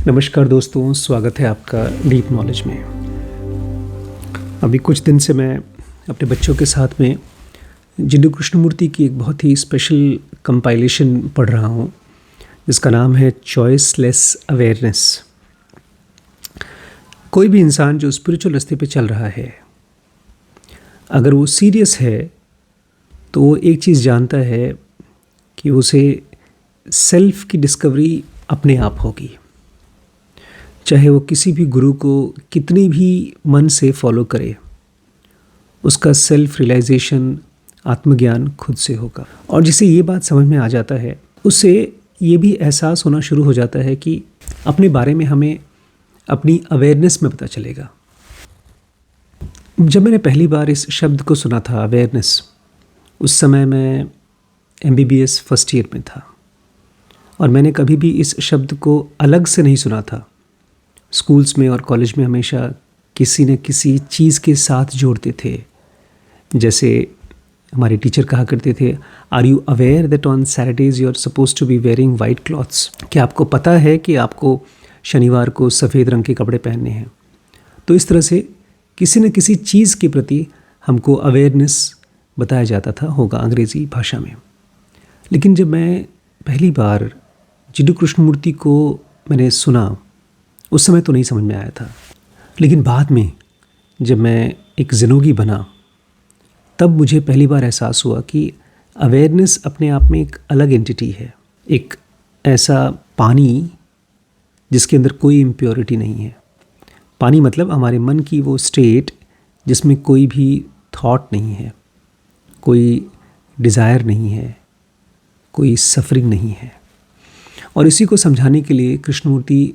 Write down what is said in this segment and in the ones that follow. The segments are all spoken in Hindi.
नमस्कार दोस्तों, स्वागत है आपका डीप नॉलेज में। अभी कुछ दिन से मैं अपने बच्चों के साथ में जिंडू कृष्णमूर्ति की एक बहुत ही स्पेशल कंपाइलेशन पढ़ रहा हूँ, जिसका नाम है चॉइसलेस अवेयरनेस। कोई भी इंसान जो स्पिरिचुअल रास्ते पे चल रहा है, अगर वो सीरियस है तो वो एक चीज़ जानता है कि उसे सेल्फ की डिस्कवरी अपने आप होगी। चाहे वो किसी भी गुरु को कितनी भी मन से फॉलो करे, उसका सेल्फ रियलाइजेशन, आत्मज्ञान खुद से होगा। और जिसे ये बात समझ में आ जाता है, उससे ये भी एहसास होना शुरू हो जाता है कि अपने बारे में हमें अपनी अवेयरनेस में पता चलेगा। जब मैंने पहली बार इस शब्द को सुना था, अवेयरनेस, उस समय मैं MBBS फर्स्ट ईयर में था और मैंने कभी भी इस शब्द को अलग से नहीं सुना था। स्कूल्स में और कॉलेज में हमेशा किसी न किसी चीज़ के साथ जोड़ते थे। जैसे हमारे टीचर कहा करते थे, are you aware that on Saturdays you are suppose to be wearing white clothes? क्या आपको पता है कि आपको शनिवार को सफ़ेद रंग के कपड़े पहनने हैं? तो इस तरह से किसी न किसी चीज़ के प्रति हमको अवेयरनेस बताया जाता था, होगा अंग्रेज़ी भाषा में। लेकिन जब मैं पहली बार जिंडू कृष्णमूर्ति को मैंने सुना, उस समय तो नहीं समझ में आया था। लेकिन बाद में जब मैं एक ज़िनोगी बना, तब मुझे पहली बार एहसास हुआ कि अवेयरनेस अपने आप में एक अलग एंटिटी है, एक ऐसा पानी जिसके अंदर कोई इम्प्योरिटी नहीं है। पानी मतलब हमारे मन की वो स्टेट जिसमें कोई भी थॉट नहीं है, कोई डिज़ायर नहीं है, कोई सफरिंग नहीं है। और इसी को समझाने के लिए कृष्णमूर्ति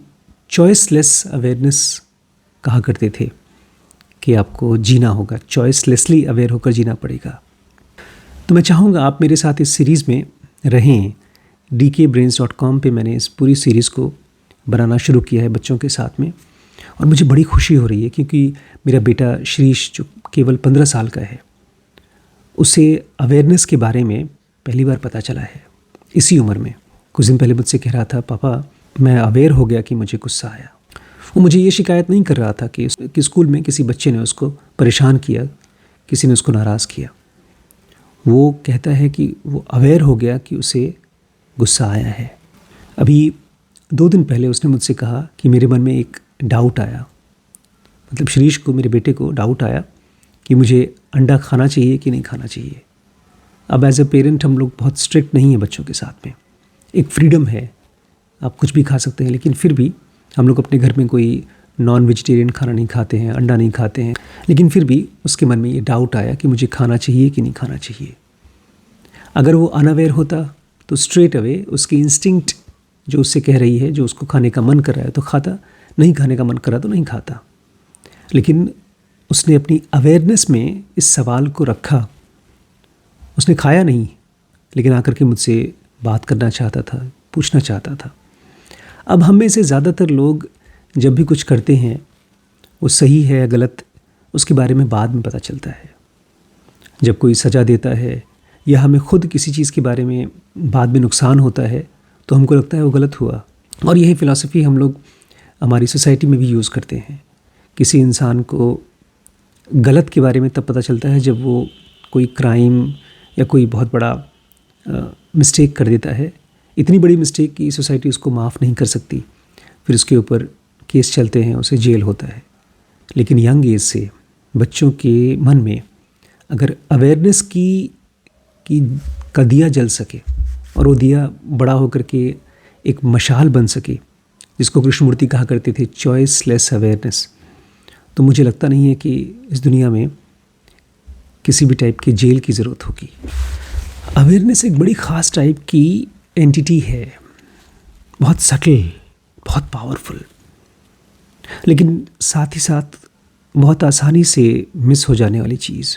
चॉइसलेस अवेयरनेस कहा करते थे कि आपको जीना होगा, चॉइसलेसली अवेयर होकर जीना पड़ेगा। तो मैं चाहूँगा आप मेरे साथ इस सीरीज़ में रहें। dkbrains.com पे मैंने इस पूरी सीरीज़ को बनाना शुरू किया है बच्चों के साथ में, और मुझे बड़ी खुशी हो रही है क्योंकि मेरा बेटा श्रीश, जो केवल 15 साल का है, उसे अवेयरनेस के बारे में पहली बार पता चला है इसी उम्र में। कुछ दिन पहले मुझसे कह रहा था, पापा मैं अवेयर हो गया कि मुझे गुस्सा आया। वो मुझे ये शिकायत नहीं कर रहा था कि स्कूल में किसी बच्चे ने उसको परेशान किया, किसी ने उसको नाराज़ किया। वो कहता है कि वो अवेयर हो गया कि उसे गुस्सा आया है। अभी 2 दिन पहले उसने मुझसे कहा कि मेरे मन में एक डाउट आया, मतलब श्रीश को, मेरे बेटे को डाउट आया कि मुझे अंडा खाना चाहिए कि नहीं खाना चाहिए। अब एज ए पेरेंट हम लोग बहुत स्ट्रिक्ट नहीं हैं बच्चों के साथ में, एक फ्रीडम है, आप कुछ भी खा सकते हैं। लेकिन फिर भी हम लोग अपने घर में कोई नॉन वेजिटेरियन खाना नहीं खाते हैं, अंडा नहीं खाते हैं। लेकिन फिर भी उसके मन में ये डाउट आया कि मुझे खाना चाहिए कि नहीं खाना चाहिए। अगर वो अनअवेयर होता तो स्ट्रेट अवे उसकी इंस्टिंक्ट जो उससे कह रही है, जो उसको खाने का मन कर रहा है तो खाता, नहीं खाने का मन कर रहा तो नहीं खाता। लेकिन उसने अपनी अवेयरनेस में इस सवाल को रखा। उसने खाया नहीं, लेकिन आकर के मुझसे बात करना चाहता था, पूछना चाहता था। अब हम में से ज़्यादातर लोग जब भी कुछ करते हैं, वो सही है या गलत, उसके बारे में बाद में पता चलता है। जब कोई सज़ा देता है या हमें खुद किसी चीज़ के बारे में बाद में नुकसान होता है, तो हमको लगता है वो गलत हुआ। और यही फ़िलॉसफी हम लोग हमारी सोसाइटी में भी यूज़ करते हैं। किसी इंसान को गलत के बारे में तब पता चलता है जब वो कोई क्राइम या कोई बहुत बड़ा मिस्टेक कर देता है, इतनी बड़ी मिस्टेक कि सोसाइटी उसको माफ़ नहीं कर सकती। फिर उसके ऊपर केस चलते हैं, उसे जेल होता है। लेकिन यंग एज से बच्चों के मन में अगर अवेयरनेस का दिया जल सके और वो दिया बड़ा होकर के एक मशाल बन सके, जिसको कृष्णमूर्ति कहा करते थे चॉइसलेस अवेयरनेस, तो मुझे लगता नहीं है कि इस दुनिया में किसी भी टाइप की जेल की ज़रूरत होगी। अवेयरनेस एक बड़ी ख़ास टाइप की एंटिटी है, बहुत सटल, बहुत पावरफुल, लेकिन साथ ही साथ बहुत आसानी से मिस हो जाने वाली चीज़।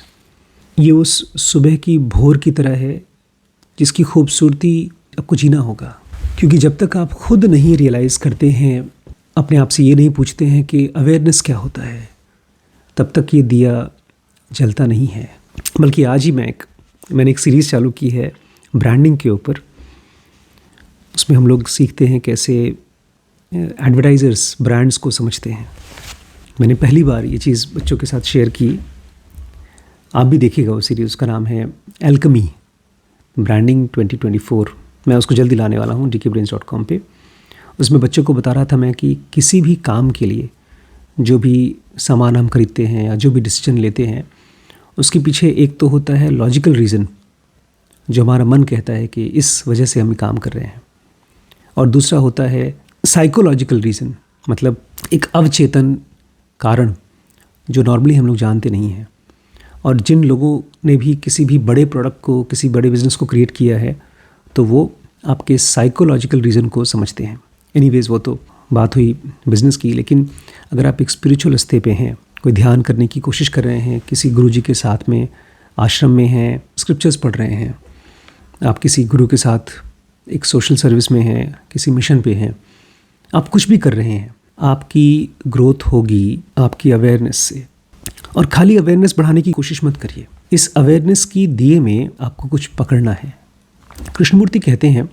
ये उस सुबह की भोर की तरह है जिसकी खूबसूरती आपको जीना होगा। क्योंकि जब तक आप खुद नहीं रियलाइज़ करते हैं, अपने आप से ये नहीं पूछते हैं कि अवेयरनेस क्या होता है, तब तक ये दिया जलता नहीं है। बल्कि आज ही मैंने एक सीरीज़ चालू की है ब्रांडिंग के ऊपर। उसमें हम लोग सीखते हैं कैसे एडवर्टाइज़र्स ब्रांड्स को समझते हैं। मैंने पहली बार ये चीज़ बच्चों के साथ शेयर की, आप भी देखिएगा वो सीरीज़, उसका नाम है एल्केमी ब्रांडिंग 2024। मैं उसको जल्दी लाने वाला हूँ dkbrains.com पे। उसमें बच्चों को बता रहा था मैं कि किसी भी काम के लिए जो भी सामान हम खरीदते हैं या जो भी डिसीजन लेते हैं, उसके पीछे एक तो होता है लॉजिकल रीज़न, जो हमारा मन कहता है कि इस वजह से हम काम कर रहे हैं, और दूसरा होता है साइकोलॉजिकल रीज़न, मतलब एक अवचेतन कारण जो नॉर्मली हम लोग जानते नहीं हैं। और जिन लोगों ने भी किसी भी बड़े प्रोडक्ट को, किसी बड़े बिज़नेस को क्रिएट किया है, तो वो आपके साइकोलॉजिकल रीज़न को समझते हैं। एनीवेज़, वो तो बात हुई बिज़नेस की, लेकिन अगर आप एक स्पिरिचुअल रास्ते पे हैं, कोई ध्यान करने की कोशिश कर रहे हैं, किसी गुरुजी के साथ में आश्रम में हैं, स्क्रिप्चर्स पढ़ रहे हैं, आप किसी गुरु के साथ एक सोशल सर्विस में हैं, किसी मिशन पे हैं, आप कुछ भी कर रहे हैं, आपकी ग्रोथ होगी आपकी अवेयरनेस से। और खाली अवेयरनेस बढ़ाने की कोशिश मत करिए, इस अवेयरनेस की दिए में आपको कुछ पकड़ना है। कृष्णमूर्ति कहते हैं,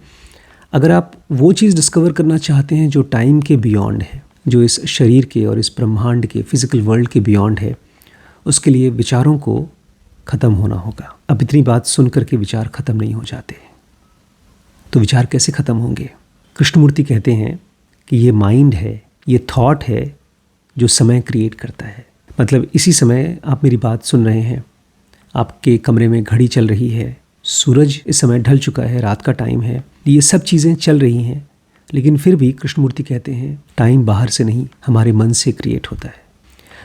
अगर आप वो चीज़ डिस्कवर करना चाहते हैं जो टाइम के बियॉन्ड है, जो इस शरीर के और इस ब्रह्मांड के फिजिकल वर्ल्ड के बियॉन्ड है, उसके लिए विचारों को ख़त्म होना होगा। अब इतनी बात सुन करके विचार ख़त्म नहीं हो जाते, तो विचार कैसे ख़त्म होंगे? कृष्णमूर्ति कहते हैं कि ये माइंड है, ये थॉट है जो समय क्रिएट करता है। मतलब इसी समय आप मेरी बात सुन रहे हैं, आपके कमरे में घड़ी चल रही है, सूरज इस समय ढल चुका है, रात का टाइम है, ये सब चीज़ें चल रही हैं, लेकिन फिर भी कृष्णमूर्ति कहते हैं टाइम बाहर से नहीं, हमारे मन से क्रिएट होता है।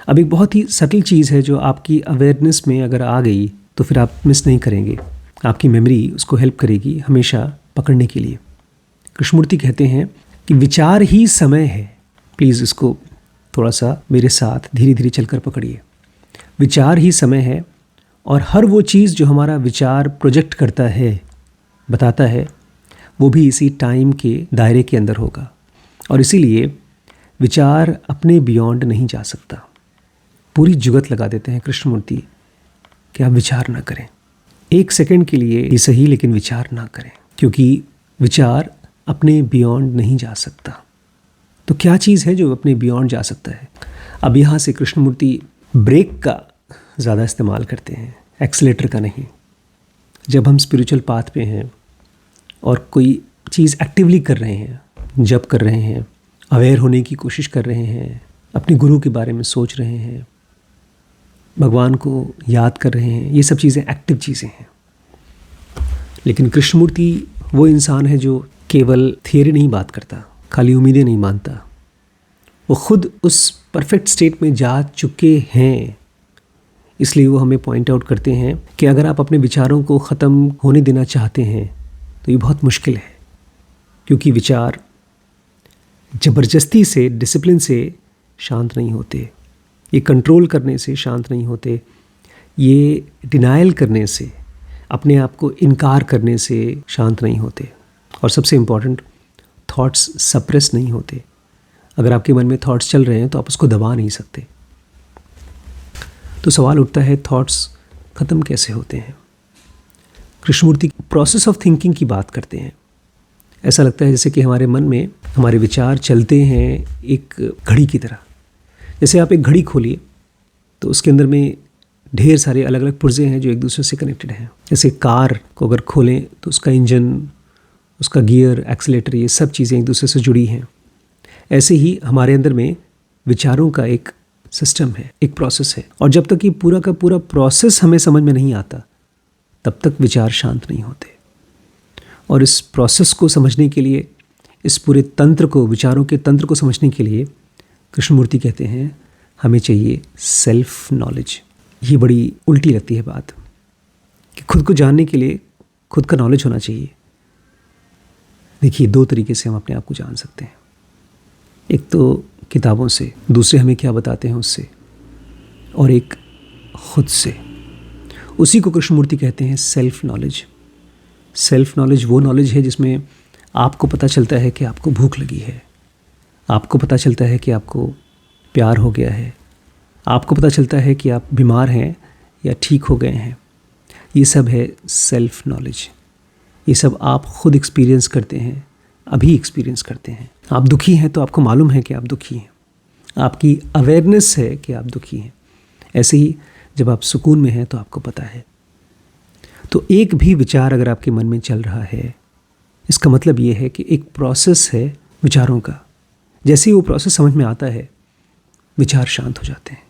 अब एक बहुत ही सटल चीज़ है जो आपकी अवेयरनेस में अगर आ गई तो फिर आप मिस नहीं करेंगे, आपकी मेमोरी उसको हेल्प करेगी हमेशा पकड़ने के लिए। कृष्णमूर्ति कहते हैं कि विचार ही समय है। प्लीज़ इसको थोड़ा सा मेरे साथ धीरे धीरे चलकर पकड़िए। विचार ही समय है, और हर वो चीज़ जो हमारा विचार प्रोजेक्ट करता है, बताता है, वो भी इसी टाइम के दायरे के अंदर होगा। और इसीलिए विचार अपने बियॉन्ड नहीं जा सकता। पूरी जुगत लगा देते हैं कृष्णमूर्ति कि आप विचार ना करें, एक सेकंड के लिए ही सही, लेकिन विचार ना करें, क्योंकि विचार अपने बियॉन्ड नहीं जा सकता। तो क्या चीज़ है जो अपने बियॉन्ड जा सकता है? अब यहाँ से कृष्णमूर्ति ब्रेक का ज़्यादा इस्तेमाल करते हैं, एक्सीलेटर का नहीं। जब हम स्पिरिचुअल पाथ पे हैं और कोई चीज़ एक्टिवली कर रहे हैं, जप कर रहे हैं, अवेयर होने की कोशिश कर रहे हैं, अपने गुरु के बारे में सोच रहे हैं, भगवान को याद कर रहे हैं, ये सब चीज़ें एक्टिव चीज़ें हैं। लेकिन कृष्णमूर्ति वो इंसान है जो केवल थियरी नहीं बात करता, खाली उम्मीदें नहीं मानता, वो खुद उस परफेक्ट स्टेट में जा चुके हैं। इसलिए वो हमें पॉइंट आउट करते हैं कि अगर आप अपने विचारों को ख़त्म होने देना चाहते हैं तो ये बहुत मुश्किल है, क्योंकि विचार ज़बरदस्ती से, डिसिप्लिन से शांत नहीं होते, ये कंट्रोल करने से शांत नहीं होते, ये डिनायल करने से, अपने आप को इनकार करने से शांत नहीं होते। और सबसे इम्पॉर्टेंट, थॉट्स सप्रेस नहीं होते। अगर आपके मन में थॉट्स चल रहे हैं तो आप उसको दबा नहीं सकते। तो सवाल उठता है, थॉट्स ख़त्म कैसे होते हैं? कृष्णमूर्ति प्रोसेस ऑफ थिंकिंग की बात करते हैं। ऐसा लगता है जैसे कि हमारे मन में हमारे विचार चलते हैं एक घड़ी की तरह। जैसे आप एक घड़ी खोलिए तो उसके अंदर में ढेर सारे अलग अलग पुर्जे हैं जो एक दूसरे से कनेक्टेड हैं। जैसे कार को अगर खोलें तो उसका इंजन, उसका गियर, एक्सीलेटर, ये सब चीज़ें एक दूसरे से जुड़ी हैं। ऐसे ही हमारे अंदर में विचारों का एक सिस्टम है, एक प्रोसेस है, और जब तक ये पूरा का पूरा प्रोसेस हमें समझ में नहीं आता तब तक विचार शांत नहीं होते। और इस प्रोसेस को समझने के लिए, इस पूरे तंत्र को, विचारों के तंत्र को समझने के लिए कृष्णमूर्ति कहते हैं हमें चाहिए सेल्फ नॉलेज। ये बड़ी उल्टी लगती है बात कि खुद को जानने के लिए खुद का नॉलेज होना चाहिए। देखिए, दो तरीके से हम अपने आप को जान सकते हैं। एक तो किताबों से, दूसरे हमें क्या बताते हैं उससे, और एक खुद से। उसी को कृष्णमूर्ति कहते हैं सेल्फ नॉलेज। सेल्फ नॉलेज वो नॉलेज है जिसमें आपको पता चलता है कि आपको भूख लगी है, आपको पता चलता है कि आपको प्यार हो गया है, आपको पता चलता है कि आप बीमार हैं या ठीक हो गए हैं। ये सब है सेल्फ नॉलेज। ये सब आप खुद एक्सपीरियंस करते हैं अभी एक्सपीरियंस करते हैं। आप दुखी हैं तो आपको मालूम है कि आप दुखी हैं, आपकी अवेयरनेस है कि आप दुखी हैं। ऐसे ही जब आप सुकून में हैं तो आपको पता है। तो एक भी विचार अगर आपके मन में चल रहा है, इसका मतलब ये है कि एक प्रोसेस है विचारों का। जैसे ही वो प्रोसेस समझ में आता है, विचार शांत हो जाते हैं।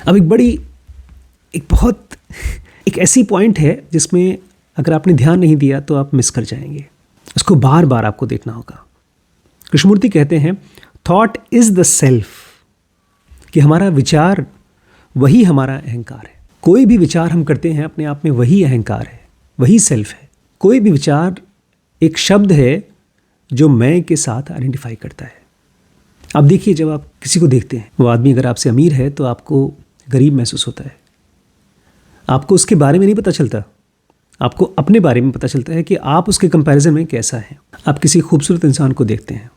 अब एक ऐसी पॉइंट है जिसमें अगर आपने ध्यान नहीं दिया तो आप मिस कर जाएंगे। उसको बार बार आपको देखना होगा। कृष्णमूर्ति कहते हैं थॉट इज द सेल्फ, कि हमारा विचार वही हमारा अहंकार है। कोई भी विचार हम करते हैं अपने आप में वही अहंकार है, वही सेल्फ है। कोई भी विचार एक शब्द है जो मैं के साथ आइडेंटिफाई करता है। अब देखिए, जब आप किसी को देखते हैं, वो आदमी अगर आपसे अमीर है तो आपको गरीब महसूस होता है। आपको उसके बारे में नहीं पता चलता, आपको अपने बारे में पता चलता है कि आप उसके कंपैरिजन में कैसा है। आप किसी खूबसूरत इंसान को देखते हैं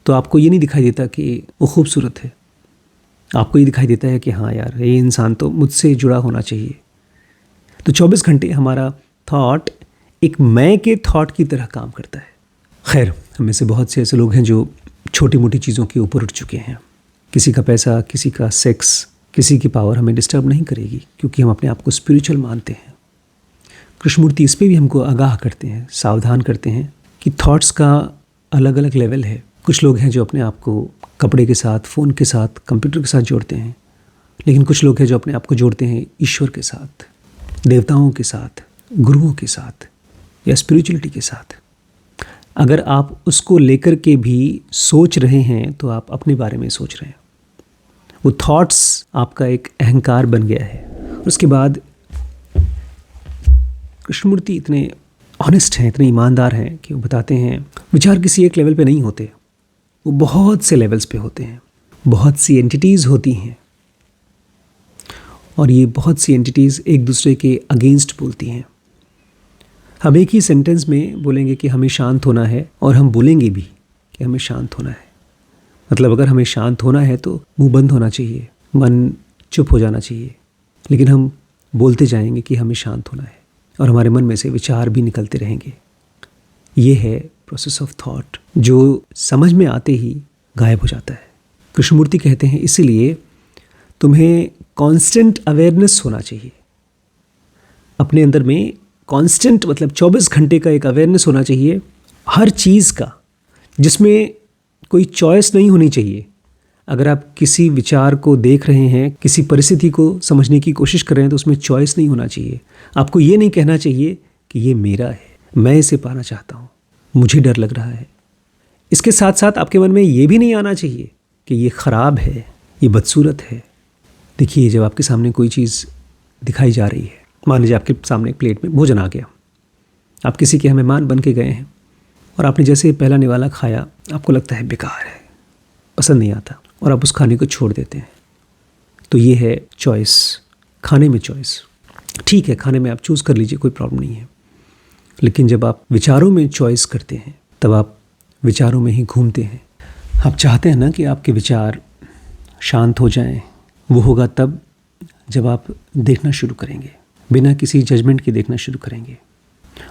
तो आपको ये नहीं दिखाई देता कि वो खूबसूरत है, आपको ये दिखाई देता है कि हाँ यार, ये इंसान तो मुझसे जुड़ा होना चाहिए। तो 24 घंटे हमारा थॉट एक मैं के थॉट की तरह काम करता है। खैर, हम में से बहुत से ऐसे लोग हैं जो छोटी मोटी चीज़ों के ऊपर उठ चुके हैं। किसी का पैसा, किसी का सेक्स, किसी की पावर हमें डिस्टर्ब नहीं करेगी, क्योंकि हम अपने आप को स्पिरिचुअल मानते हैं। कृष्णमूर्ति इस पे भी हमको आगाह करते हैं, सावधान करते हैं कि थॉट्स का अलग अलग लेवल है। कुछ लोग हैं जो अपने आप को कपड़े के साथ, फ़ोन के साथ, कंप्यूटर के साथ जोड़ते हैं, लेकिन कुछ लोग हैं जो अपने आप को जोड़ते हैं ईश्वर के साथ, देवताओं के साथ, गुरुओं के साथ या स्पिरिचुअलिटी के साथ। अगर आप उसको लेकर के भी सोच रहे हैं तो आप अपने बारे में सोच रहे हैं। वो थॉट्स आपका एक अहंकार बन गया है। उसके बाद कृष्णमूर्ति इतने ऑनेस्ट हैं, इतने ईमानदार हैं कि वो बताते हैं विचार किसी एक लेवल पे नहीं होते, वो बहुत से लेवल्स पे होते हैं। बहुत सी एंटिटीज़ होती हैं और ये बहुत सी एंटिटीज़ एक दूसरे के अगेंस्ट बोलती हैं। हम एक ही सेंटेंस में बोलेंगे कि हमें शांत होना है और हम बोलेंगे भी कि हमें शांत होना है। मतलब अगर हमें शांत होना है तो मुंह बंद होना चाहिए, मन चुप हो जाना चाहिए, लेकिन हम बोलते जाएंगे कि हमें शांत होना है और हमारे मन में से विचार भी निकलते रहेंगे। ये है प्रोसेस ऑफ थॉट, जो समझ में आते ही गायब हो जाता है। कृष्णमूर्ति कहते हैं इसीलिए तुम्हें कांस्टेंट अवेयरनेस होना चाहिए। अपने अंदर में कांस्टेंट मतलब 24 घंटे का एक अवेयरनेस होना चाहिए हर चीज़ का, जिसमें कोई चॉइस नहीं होनी चाहिए। अगर आप किसी विचार को देख रहे हैं, किसी परिस्थिति को समझने की कोशिश कर रहे हैं, तो उसमें चॉइस नहीं होना चाहिए। आपको ये नहीं कहना चाहिए कि ये मेरा है, मैं इसे पाना चाहता हूँ, मुझे डर लग रहा है। इसके साथ साथ आपके मन में ये भी नहीं आना चाहिए कि ये ख़राब है, ये बदसूरत है। देखिए, जब आपके सामने कोई चीज़ दिखाई जा रही है, मान लीजिए आपके सामने एक प्लेट में भोजन आ गया, आप किसी के मेहमान बन के गए हैं और आपने जैसे ही पहला निवाला खाया, आपको लगता है बेकार है, पसंद नहीं आता, और आप उस खाने को छोड़ देते हैं। तो ये है चॉइस, खाने में चॉइस। ठीक है, खाने में आप चूज़ कर लीजिए, कोई प्रॉब्लम नहीं है। लेकिन जब आप विचारों में चॉइस करते हैं, तब आप विचारों में ही घूमते हैं। आप चाहते हैं ना कि आपके विचार शांत हो जाएं। वो होगा तब जब आप देखना शुरू करेंगे, बिना किसी जजमेंट के देखना शुरू करेंगे।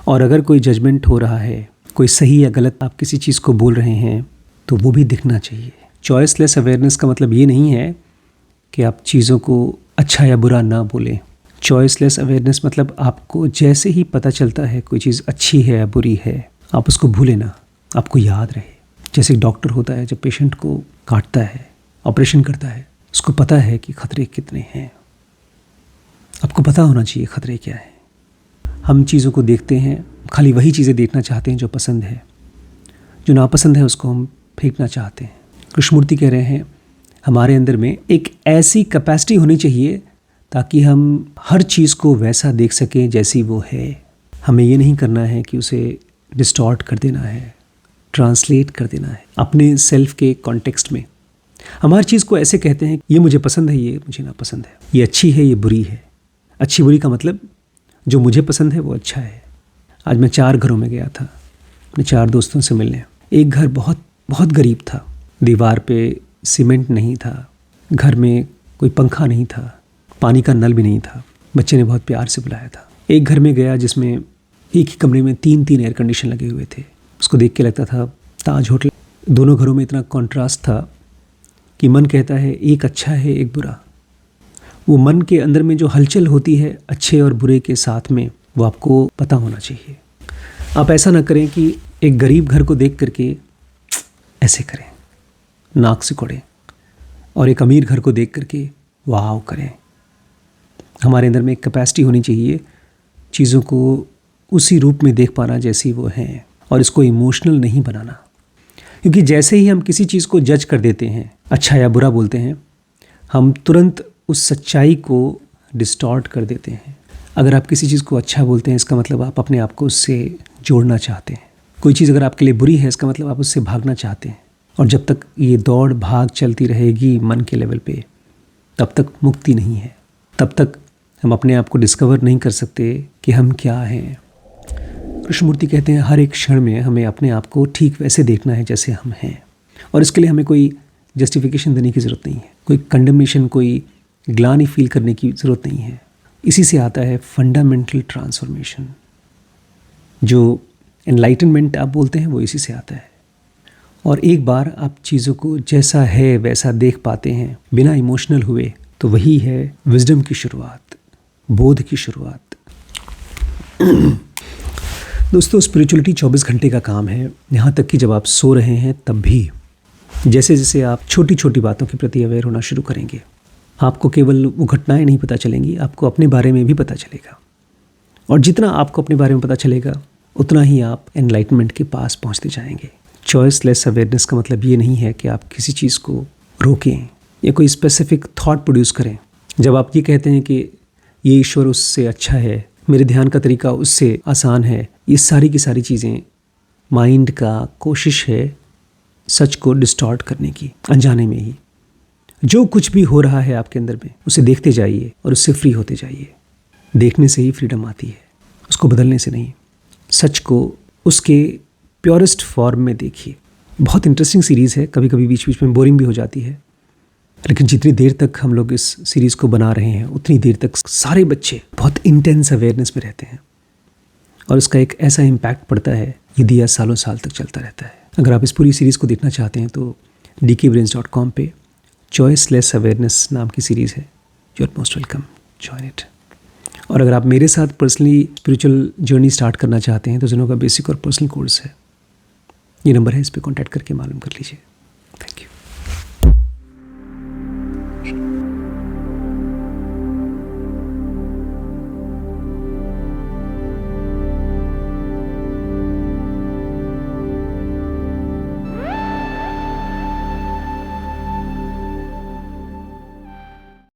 और अगर कोई जजमेंट हो रहा है, कोई सही या गलत आप किसी चीज़ को बोल रहे हैं, तो वो भी दिखना चाहिए। चॉइसलेस अवेयरनेस का मतलब ये नहीं है कि आप चीज़ों को अच्छा या बुरा ना बोलें। चॉइसलेस अवेयरनेस मतलब आपको जैसे ही पता चलता है कोई चीज़ अच्छी है या बुरी है, आप उसको भूलें ना, आपको याद रहे। जैसे एक डॉक्टर होता है, जब पेशेंट को काटता है, ऑपरेशन करता है, उसको पता है कि खतरे कितने हैं। आपको पता होना चाहिए खतरे क्या है। हम चीज़ों को देखते हैं, खाली वही चीज़ें देखना चाहते हैं जो पसंद है, जो नापसंद है उसको हम फेंकना चाहते हैं। कृष्णमूर्ति कह रहे हैं हमारे अंदर में एक ऐसी कैपेसिटी होनी चाहिए ताकि हम हर चीज़ को वैसा देख सकें जैसी वो है। हमें ये नहीं करना है कि उसे डिस्टॉर्ट कर देना है, ट्रांसलेट कर देना है अपने सेल्फ के कॉन्टेक्स्ट में। हम हर चीज़ को ऐसे कहते हैं ये मुझे पसंद है, ये मुझे नापसंद है, ये अच्छी है, ये बुरी है। अच्छी बुरी का मतलब जो मुझे पसंद है वो अच्छा है। आज मैं 4 घरों में गया था अपने 4 दोस्तों से मिलने। एक घर बहुत बहुत गरीब था, दीवार पे सीमेंट नहीं था, घर में कोई पंखा नहीं था, पानी का नल भी नहीं था। बच्चे ने बहुत प्यार से बुलाया था। एक घर में गया जिसमें एक ही कमरे में 3-3 एयर कंडीशन लगे हुए थे। उस उसको देख के लगता था ताज होटल। दोनों घरों में इतना कॉन्ट्रास्ट था कि मन कहता है एक अच्छा है एक बुरा। वो मन के अंदर में जो हलचल होती है अच्छे और बुरे के साथ में, वो आपको पता होना चाहिए। आप ऐसा ना करें कि एक गरीब घर को देख करके ऐसे करें, नाक सिकोड़ें, और एक अमीर घर को देख करके वाव करें। हमारे अंदर में एक कैपेसिटी होनी चाहिए चीज़ों को उसी रूप में देख पाना जैसी वो हैं, और इसको इमोशनल नहीं बनाना। क्योंकि जैसे ही हम किसी चीज़ को जज कर देते हैं, अच्छा या बुरा बोलते हैं, हम तुरंत उस सच्चाई को डिस्टॉर्ट कर देते हैं। अगर आप किसी चीज़ को अच्छा बोलते हैं, इसका मतलब आप अपने आप को उससे जोड़ना चाहते हैं। कोई चीज़ अगर आपके लिए बुरी है, इसका मतलब आप उससे भागना चाहते हैं। और जब तक ये दौड़ भाग चलती रहेगी मन के लेवल पे, तब तक मुक्ति नहीं है। तब तक हम अपने आप को डिस्कवर नहीं कर सकते कि हम क्या हैं। कृष्णमूर्ति कहते हैं हर एक क्षण में हमें अपने आप को ठीक वैसे देखना है जैसे हम हैं, और इसके लिए हमें कोई जस्टिफिकेशन देने की ज़रूरत नहीं है, कोई कंडमनेशन, कोई ग्लानि फील करने की ज़रूरत नहीं है। इसी से आता है फंडामेंटल ट्रांसफॉर्मेशन। जो एनलाइटनमेंट आप बोलते हैं वो इसी से आता है। और एक बार आप चीज़ों को जैसा है वैसा देख पाते हैं बिना इमोशनल हुए, तो वही है विजडम की शुरुआत, बोध की शुरुआत। दोस्तों, स्पिरिचुअलिटी 24 घंटे का काम है, यहाँ तक कि जब आप सो रहे हैं तब भी। जैसे जैसे आप छोटी छोटी बातों के प्रति अवेयर होना शुरू करेंगे, आपको केवल वो घटनाएं नहीं पता चलेंगी, आपको अपने बारे में भी पता चलेगा। और जितना आपको अपने बारे में पता चलेगा, उतना ही आप एनलाइटमेंट के पास पहुँचते जाएंगे। चॉइसलेस अवेयरनेस का मतलब ये नहीं है कि आप किसी चीज़ को रोकें या कोई स्पेसिफिक थॉट प्रोड्यूस करें। जब आप ये कहते हैं कि ये ईश्वर उससे अच्छा है, मेरे ध्यान का तरीका उससे आसान है, ये सारी की सारी चीज़ें माइंड का कोशिश है सच को डिस्टॉर्ट करने की, अनजाने में ही। जो कुछ भी हो रहा है आपके अंदर में, उसे देखते जाइए और उससे फ्री होते जाइए। देखने से ही फ्रीडम आती है, उसको बदलने से नहीं। सच को उसके प्योरेस्ट फॉर्म में देखिए। बहुत इंटरेस्टिंग सीरीज़ है, कभी कभी बीच बीच में बोरिंग भी हो जाती है, लेकिन जितनी देर तक हम लोग इस सीरीज़ को बना रहे हैं, उतनी देर तक सारे बच्चे बहुत इंटेंस अवेयरनेस में रहते हैं, और इसका एक ऐसा इम्पैक्ट पड़ता है, ये दिया सालों साल तक चलता रहता है। अगर आप इस पूरी सीरीज़ को देखना चाहते हैं तो dkbrains.com पे चॉइसलेस अवेयरनेस नाम की सीरीज़ है। You are most welcome, join it. और अगर आप मेरे साथ पर्सनली स्पिरिचुअल जर्नी स्टार्ट करना चाहते हैं तो जिनों का बेसिक और पर्सनल कोर्स है, ये नंबर है, इस पर कॉन्टैक्ट करके मालूम कर लीजिए।